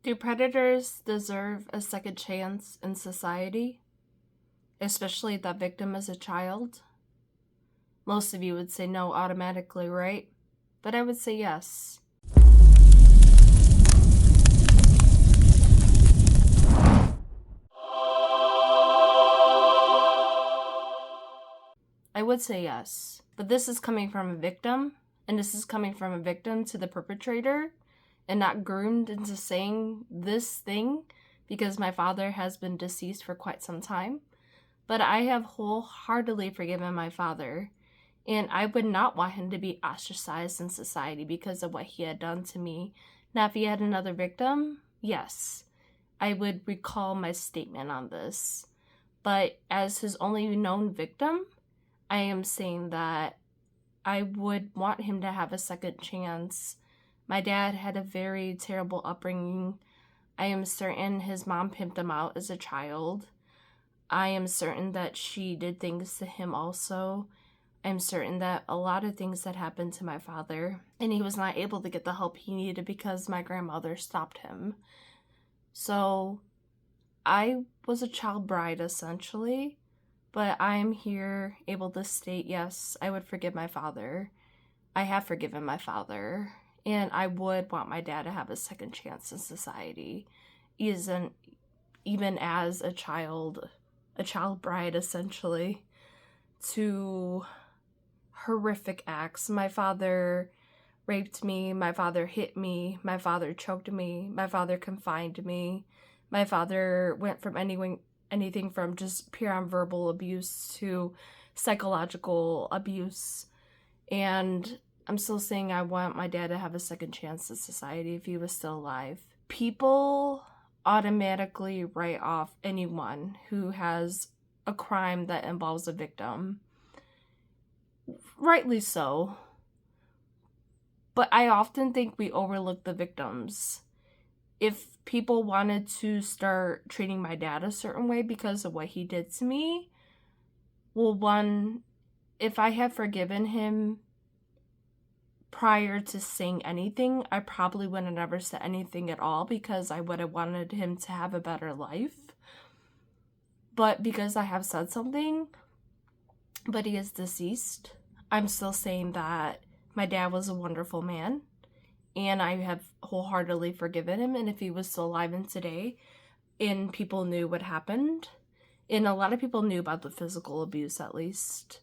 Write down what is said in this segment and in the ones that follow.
Do predators deserve a second chance in society? Especially if that victim is a child? Most of you would say no automatically, right? But I would say yes. I would say yes. But this is coming from a victim, and this is coming from a victim to the perpetrator, and not groomed into saying this thing because my father has been deceased for quite some time. But I have wholeheartedly forgiven my father, and I would not want him to be ostracized in society because of what he had done to me. Now, if he had another victim, yes, I would recall my statement on this. But as his only known victim, I am saying that I would want him to have a second chance. My dad had a very terrible upbringing. I am certain his mom pimped him out as a child. I am certain that she did things to him also. I'm certain that a lot of things that happened to my father, and he was not able to get the help he needed because my grandmother stopped him. So I was a child bride essentially, but I'm here able to state yes, I would forgive my father. I have forgiven my father, and I would want my dad to have a second chance in society. Even as a child bride essentially, to horrific acts. My father raped me, my father hit me, my father choked me, my father confined me. My father went from anything from just pure verbal abuse to psychological abuse. And I'm still saying I want my dad to have a second chance in society if he was still alive. People automatically write off anyone who has a crime that involves a victim. Rightly so. But I often think we overlook the victims. If people wanted to start treating my dad a certain way because of what he did to me, well, one, if I had forgiven him prior to saying anything, I probably would have never said anything at all because I would have wanted him to have a better life. But because I have said something, but he is deceased, I'm still saying that my dad was a wonderful man, and I have wholeheartedly forgiven him. And if he was still alive in today, and people knew what happened, and a lot of people knew about the physical abuse at least,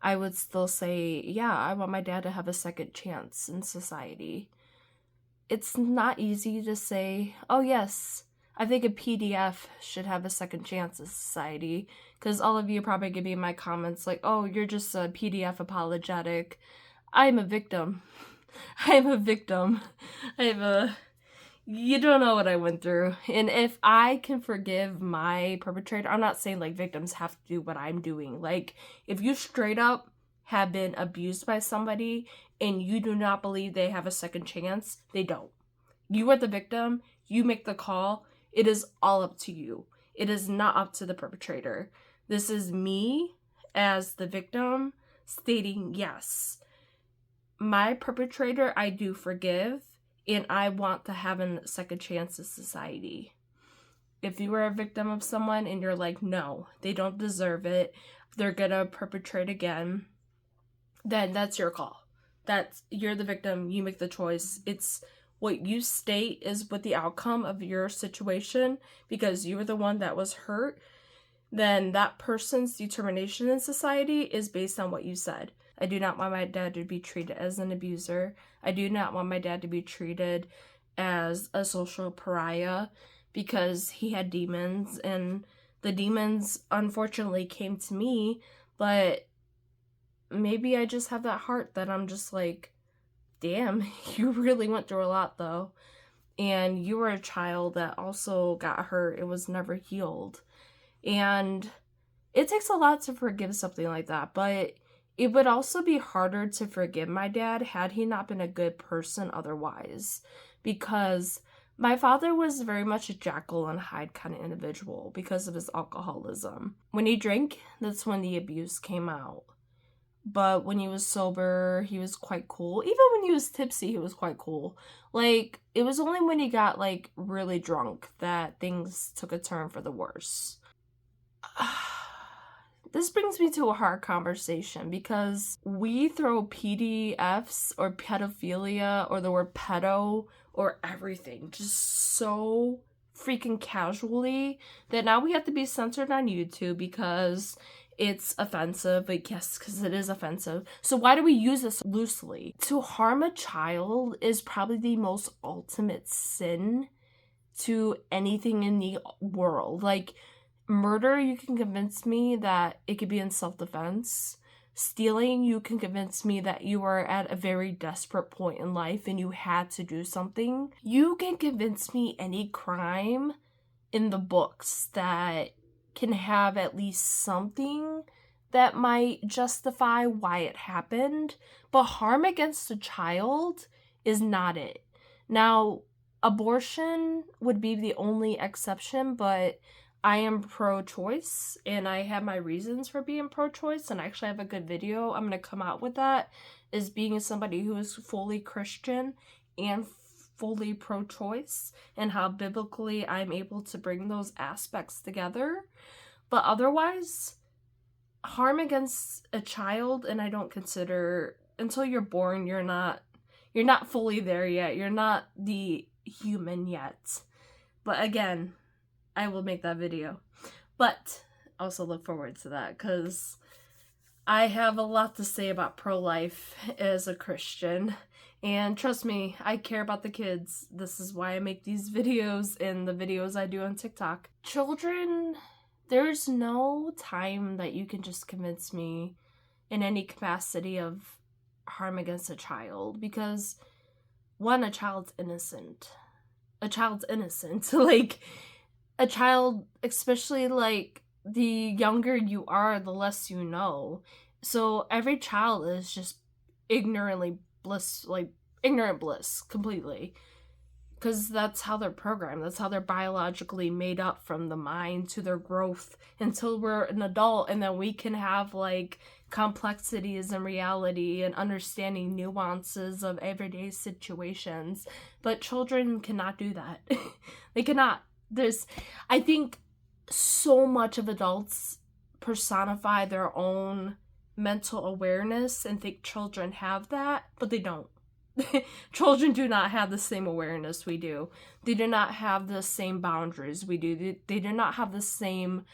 I would still say, yeah, I want my dad to have a second chance in society. It's not easy to say, oh yes, I think a PDF should have a second chance in society, because all of you are probably gonna be in my comments like, oh, you're just a PDF apologetic. I'm a victim. I'm a victim. You don't know what I went through. And if I can forgive my perpetrator, I'm not saying like victims have to do what I'm doing. Like, if you straight up have been abused by somebody and you do not believe they have a second chance, they don't. You are the victim, you make the call. It is all up to you. It is not up to the perpetrator. This is me as the victim stating, yes, my perpetrator I do forgive, and I want to have a second chance in society. If you were a victim of someone and you're like, no, they don't deserve it, they're gonna perpetrate again, then that's your call. You're the victim, you make the choice. It's what you state is what the outcome of your situation, because you were the one that was hurt, then that person's determination in society is based on what you said. I do not want my dad to be treated as an abuser. I do not want my dad to be treated as a social pariah because he had demons, and the demons unfortunately came to me, but maybe I just have that heart that I'm just like, damn, you really went through a lot though. And you were a child that also got hurt. It was never healed. And it takes a lot to forgive something like that, but it would also be harder to forgive my dad had he not been a good person otherwise, because my father was very much a Jekyll and Hyde kind of individual because of his alcoholism. When he drank, that's when the abuse came out. but when he was sober, he was quite cool. Even when he was tipsy, he was quite cool. Like, it was only when he got, like, really drunk that things took a turn for the worse. This brings me to a hard conversation because we throw PDFs or pedophilia or the word pedo or everything just so freaking casually that now we have to be censored on YouTube because it's offensive. Like, yes, because it is offensive. So why do we use this loosely? To harm a child is probably the most ultimate sin to anything in the world. Like, murder, you can convince me that it could be in self-defense. Stealing, you can convince me that you are at a very desperate point in life and you had to do something. You can convince me any crime in the books that can have at least something that might justify why it happened, but harm against a child is not it. Now, abortion would be the only exception, but I am pro-choice, and I have my reasons for being pro-choice, and I actually have a good video I'm going to come out with that, is being somebody who is fully Christian and fully pro-choice, and how biblically I'm able to bring those aspects together. But otherwise, harm against a child, and I don't consider, until you're born, you're not fully there yet. You're not the human yet. But again, I will make that video. But also look forward to that because I have a lot to say about pro-life as a Christian. And trust me, I care about the kids. This is why I make these videos and the videos I do on TikTok. Children, there's no time that you can just convince me in any capacity of harm against a child because, one, a child's innocent. A child's innocent. Like, a child, especially, like, the younger you are, the less you know. So every child is just ignorant bliss, completely. Because that's how they're programmed. That's how they're biologically made up from the mind to their growth until we're an adult, and then we can have, like, complexities in reality and understanding nuances of everyday situations. But children cannot do that. They cannot. I think so much of adults personify their own mental awareness and think children have that, but they don't. Children do not have the same awareness we do. They do not have the same boundaries we do. They do not have the same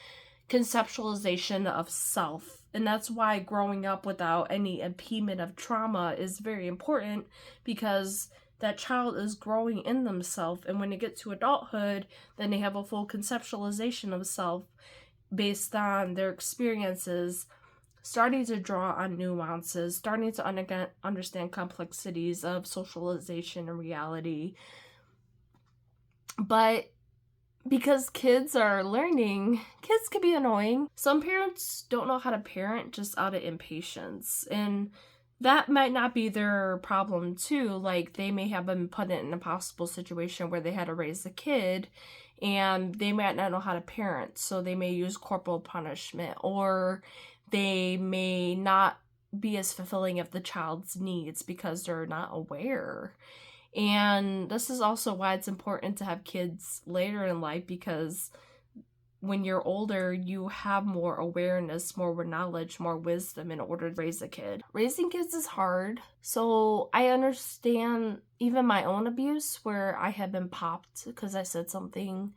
conceptualization of self. And that's why growing up without any impediment of trauma is very important, because that child is growing in themselves, and when they get to adulthood, then they have a full conceptualization of self based on their experiences, starting to draw on nuances, starting to understand complexities of socialization and reality. But because kids are learning, kids can be annoying. Some parents don't know how to parent just out of impatience, and that might not be their problem too. Like, they may have been put in an impossible situation where they had to raise a kid and they might not know how to parent, so they may use corporal punishment, or they may not be as fulfilling of the child's needs because they're not aware. And this is also why it's important to have kids later in life, because when you're older, you have more awareness, more knowledge, more wisdom in order to raise a kid. Raising kids is hard. So I understand even my own abuse, where I had been popped because I said something,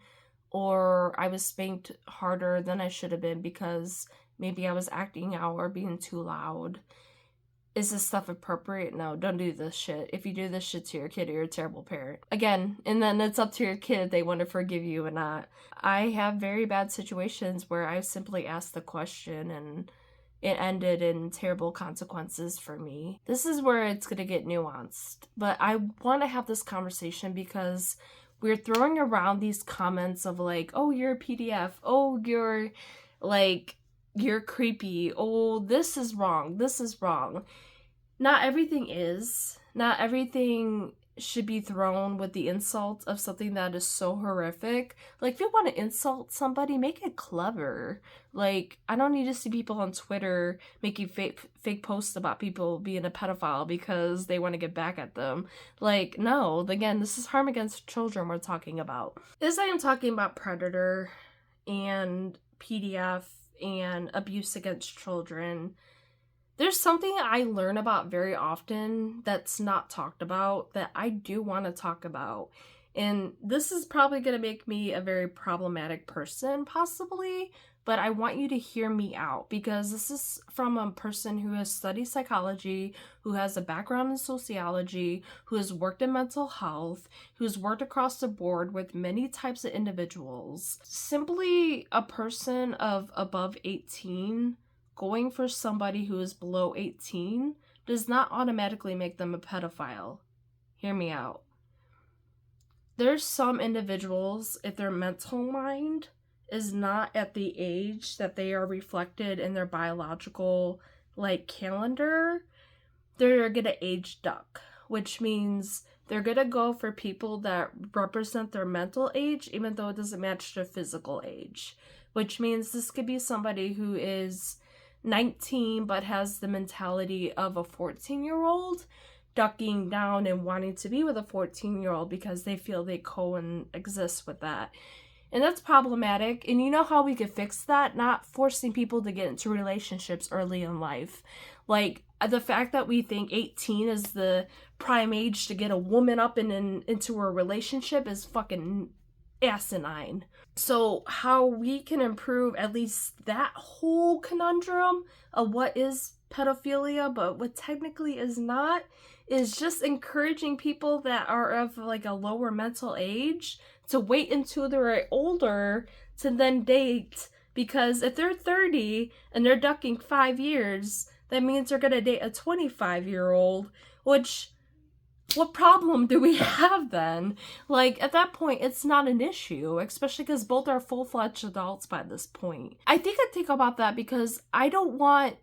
or I was spanked harder than I should have been because maybe I was acting out or being too loud. Is this stuff appropriate? No, don't do this shit. If you do this shit to your kid, you're a terrible parent. Again, and then it's up to your kid if they want to forgive you or not. I have very bad situations where I simply asked the question and it ended in terrible consequences for me. This is where it's going to get nuanced. But I want to have this conversation because we're throwing around these comments of like, oh, you're a PDF. Oh, you're creepy. Oh, this is wrong. This is wrong. Not everything is. Not everything should be thrown with the insult of something that is so horrific. Like, if you want to insult somebody, make it clever. Like, I don't need to see people on Twitter making fake posts about people being a pedophile because they want to get back at them. Like, no, again, this is harm against children we're talking about. As I am talking about predator and PDF and abuse against children, there's something I learn about very often that's not talked about that I do want to talk about. And this is probably going to make me a very problematic person, possibly, but I want you to hear me out because this is from a person who has studied psychology, who has a background in sociology, who has worked in mental health, who's worked across the board with many types of individuals. Simply a person of above 18 going for somebody who is below 18 does not automatically make them a pedophile. Hear me out. There's some individuals, if their mental mind is not at the age that they are reflected in their biological, calendar, they're gonna age duck, which means they're gonna go for people that represent their mental age, even though it doesn't match their physical age. Which means this could be somebody who is 19 but has the mentality of a 14-year-old, ducking down and wanting to be with a 14-year-old because they feel they coexist with that. And that's problematic. And you know how we could fix that? Not forcing people to get into relationships early in life. Like, the fact that we think 18 is the prime age to get a woman up and into a relationship is fucking asinine. So how we can improve at least that whole conundrum of what is pedophilia but what technically is not is just encouraging people that are of a lower mental age to wait until they're older to then date, because if they're 30 and they're ducking 5 years, that means they're gonna date a 25-year-old, which, what problem do we have then? At that point, it's not an issue, especially because both are full-fledged adults by this point. I think about that because I want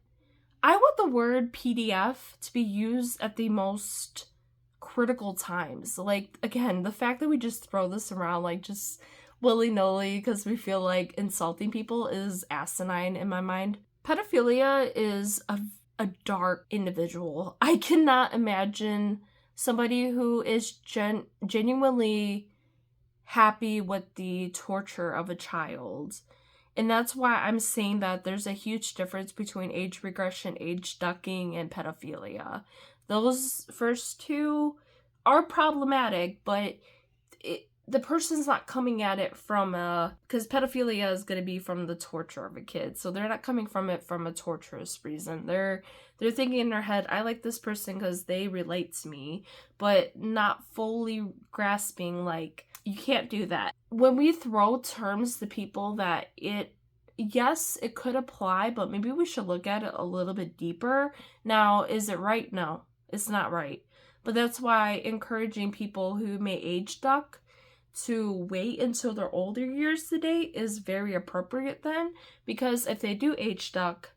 the word PDF to be used at the most critical times. Again, the fact that we just throw this around, just willy-nilly because we feel like insulting people is asinine in my mind. Pedophilia is a dark individual. I cannot imagine somebody who is genuinely happy with the torture of a child. And that's why I'm saying that there's a huge difference between age regression, age ducking, and pedophilia. Those first two are problematic, but the person's not coming at it from because pedophilia is going to be from the torture of a kid, so they're not coming from it from a torturous reason. They're thinking in their head, I like this person because they relate to me, but not fully grasping, you can't do that. When we throw terms to people that yes, it could apply, but maybe we should look at it a little bit deeper. Now, is it right? No, it's not right. But that's why encouraging people who may age duck to wait until their older years to date is very appropriate then, because if they do age duck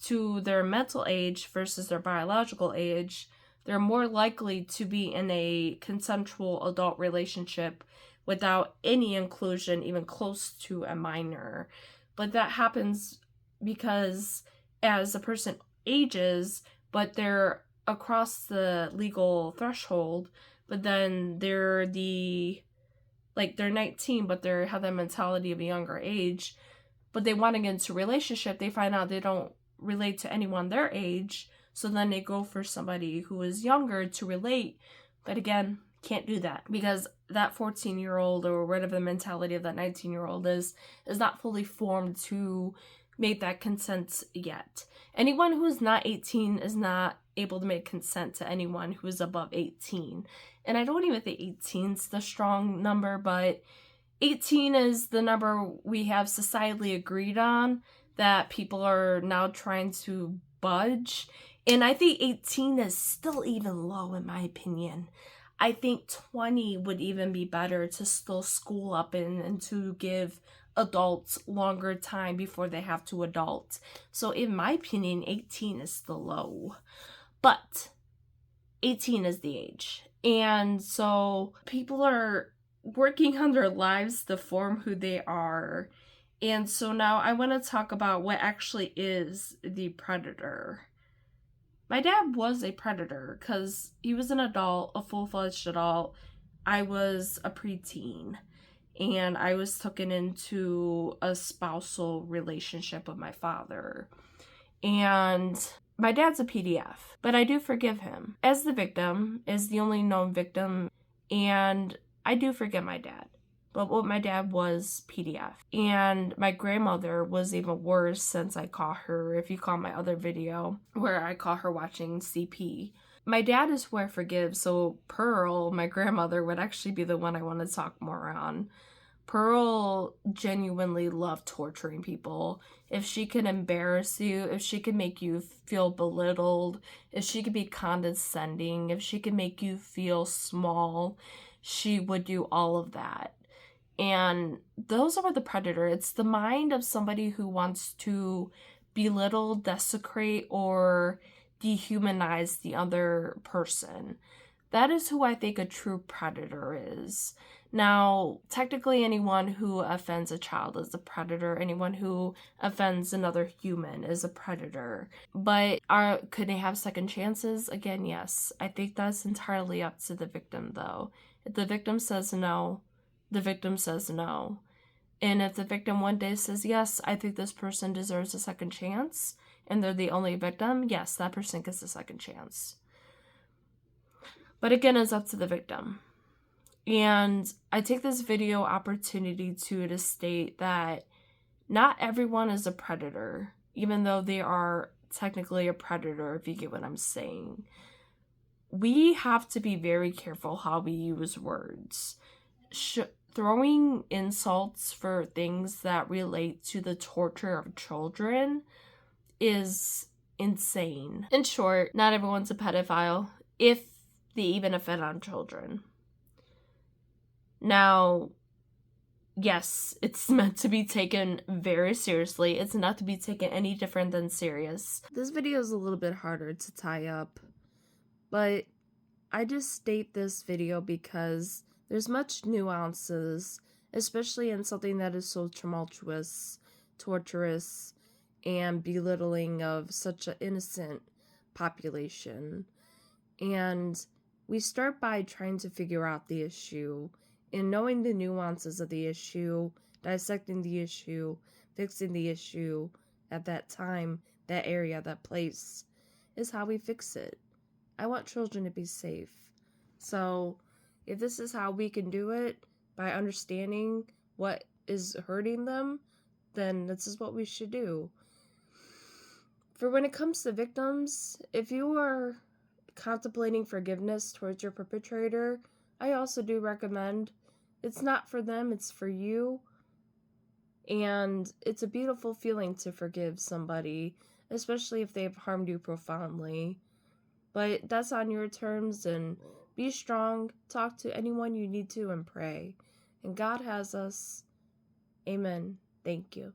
to their mental age versus their biological age, they're more likely to be in a consensual adult relationship without any inclusion even close to a minor. But that happens because as a person ages, but they're across the legal threshold, but then they're they're 19, but they have that mentality of a younger age, but they want to get into a relationship, they find out they don't relate to anyone their age, so then they go for somebody who is younger to relate. But again, can't do that because that 14-year-old or whatever the mentality of that 19-year-old is not fully formed to make that consent yet. Anyone who is not 18 is not able to make consent to anyone who is above 18. And I don't even think 18 is the strong number, but 18 is the number we have societally agreed on that people are now trying to budge. And I think 18 is still even low in my opinion. I think 20 would even be better to still school up and to give adults longer time before they have to adult. So in my opinion, 18 is still low. But 18 is the age. And so people are working on their lives to form who they are. And so now I want to talk about what actually is the predator. My dad was a predator because he was an adult, a full-fledged adult. I was a preteen, and I was taken into a spousal relationship with my father. And my dad's a PDF, but I do forgive him. As the victim, as the only known victim, and I do forgive my dad. But what my dad was PDF. And my grandmother was even worse since I caught her, if you call my other video, where I caught her watching CP. My dad is who I forgive, so Pearl, my grandmother, would actually be the one I want to talk more on. Pearl genuinely loved torturing people. If she can embarrass you, if she can make you feel belittled, if she could be condescending, if she could make you feel small, she would do all of that. And those are the predator. It's the mind of somebody who wants to belittle, desecrate, or dehumanize the other person. That is who I think a true predator is. Now, technically, anyone who offends a child is a predator. Anyone who offends another human is a predator. But could they have second chances? Again, yes. I think that's entirely up to the victim, though. If the victim says no, the victim says no. And if the victim one day says, yes, I think this person deserves a second chance, and they're the only victim, yes, that person gets a second chance. But again, it's up to the victim. And I take this video opportunity to state that not everyone is a predator, even though they are technically a predator, if you get what I'm saying. We have to be very careful how we use words. Throwing insults for things that relate to the torture of children is insane. In short, not everyone's a pedophile, if they even offend on children. Now, yes, it's meant to be taken very seriously. It's not to be taken any different than serious. This video is a little bit harder to tie up, but I just state this video because there's much nuances, especially in something that is so tumultuous, torturous, and belittling of such an innocent population. And we start by trying to figure out the issue, and knowing the nuances of the issue, dissecting the issue, fixing the issue at that time, that area, that place, is how we fix it. I want children to be safe. So if this is how we can do it, by understanding what is hurting them, then this is what we should do. For when it comes to victims, if you are contemplating forgiveness towards your perpetrator, I also do recommend it's not for them, it's for you. And it's a beautiful feeling to forgive somebody, especially if they've harmed you profoundly. But that's on your terms, and be strong, talk to anyone you need to, and pray. And God has us. Amen. Thank you.